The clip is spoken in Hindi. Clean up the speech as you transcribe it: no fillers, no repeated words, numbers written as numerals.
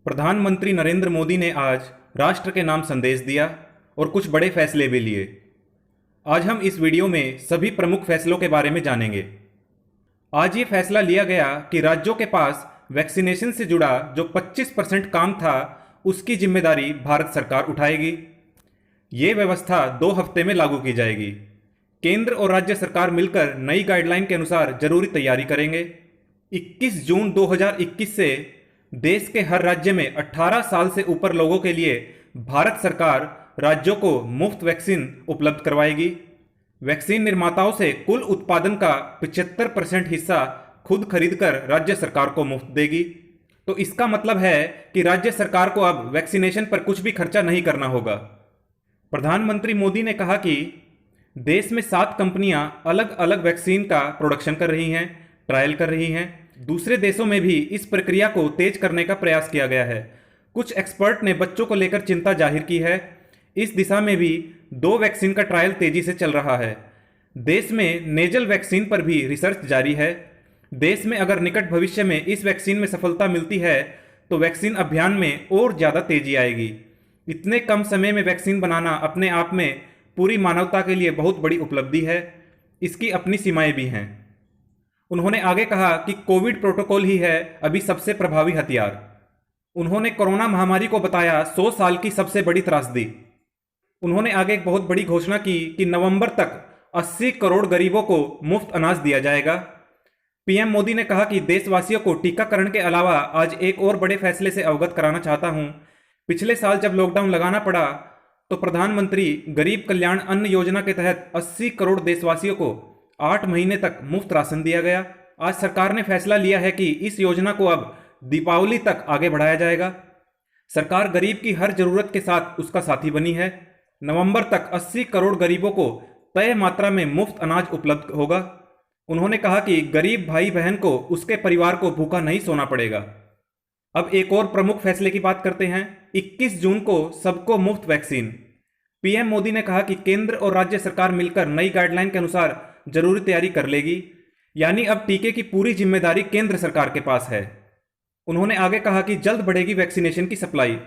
प्रधानमंत्री नरेंद्र मोदी ने आज राष्ट्र के नाम संदेश दिया और कुछ बड़े फैसले भी लिए। आज हम इस वीडियो में सभी प्रमुख फैसलों के बारे में जानेंगे। आज ये फैसला लिया गया कि राज्यों के पास वैक्सीनेशन से जुड़ा जो 25% काम था उसकी जिम्मेदारी भारत सरकार उठाएगी। ये व्यवस्था 2 हफ्ते में लागू की जाएगी। केंद्र और राज्य सरकार मिलकर नई गाइडलाइन के अनुसार जरूरी तैयारी करेंगे। 21 जून 2021 से देश के हर राज्य में 18 साल से ऊपर लोगों के लिए भारत सरकार राज्यों को मुफ्त वैक्सीन उपलब्ध करवाएगी। वैक्सीन निर्माताओं से कुल उत्पादन का 75% हिस्सा खुद खरीदकर राज्य सरकार को मुफ्त देगी। तो इसका मतलब है कि राज्य सरकार को अब वैक्सीनेशन पर कुछ भी खर्चा नहीं करना होगा। प्रधानमंत्री मोदी ने कहा कि देश में 7 कंपनियां अलग अलग वैक्सीन का प्रोडक्शन कर रही हैं, ट्रायल कर रही हैं। दूसरे देशों में भी इस प्रक्रिया को तेज करने का प्रयास किया गया है। कुछ एक्सपर्ट ने बच्चों को लेकर चिंता जाहिर की है। इस दिशा में भी 2 वैक्सीन का ट्रायल तेजी से चल रहा है। देश में नेजल वैक्सीन पर भी रिसर्च जारी है। देश में अगर निकट भविष्य में इस वैक्सीन में सफलता मिलती है तो वैक्सीन अभियान में और ज़्यादा तेजी आएगी। इतने कम समय में वैक्सीन बनाना अपने आप में पूरी मानवता के लिए बहुत बड़ी उपलब्धि है। इसकी अपनी सीमाएं भी हैं। उन्होंने आगे कहा कि कोविड प्रोटोकॉल ही है अभी सबसे प्रभावी हथियार। उन्होंने कोरोना महामारी को बताया 100 साल की सबसे बड़ी त्रासदी। उन्होंने आगे एक बहुत बड़ी घोषणा की कि नवंबर तक 80 करोड़ गरीबों को मुफ्त अनाज दिया जाएगा। पीएम मोदी ने कहा कि देशवासियों को टीकाकरण के अलावा आज एक और बड़े फैसले से अवगत कराना चाहता हूं। पिछले साल जब लॉकडाउन लगाना पड़ा तो प्रधानमंत्री गरीब कल्याण अन्न योजना के तहत 80 करोड़ देशवासियों को 8 महीने तक मुफ्त राशन दिया गया। आज सरकार ने फैसला लिया है कि इस योजना को अब दीपावली तक आगे बढ़ाया जाएगा। सरकार गरीब की हर जरूरत के साथ उसका साथी बनी है। नवंबर तक 80 करोड़ गरीबों को तय मात्रा में मुफ्त अनाज उपलब्ध होगा। उन्होंने कहा कि गरीब भाई बहन को, उसके परिवार को भूखा नहीं सोना पड़ेगा। अब एक और प्रमुख फैसले की बात करते हैं। 21 जून को सबको मुफ्त वैक्सीन। पीएम मोदी ने कहा कि केंद्र और राज्य सरकार मिलकर नई गाइडलाइन के अनुसार जरूरी तैयारी कर लेगी। यानी अब टीके की पूरी जिम्मेदारी केंद्र सरकार के पास है। उन्होंने आगे कहा कि जल्द बढ़ेगी वैक्सीनेशन की सप्लाई।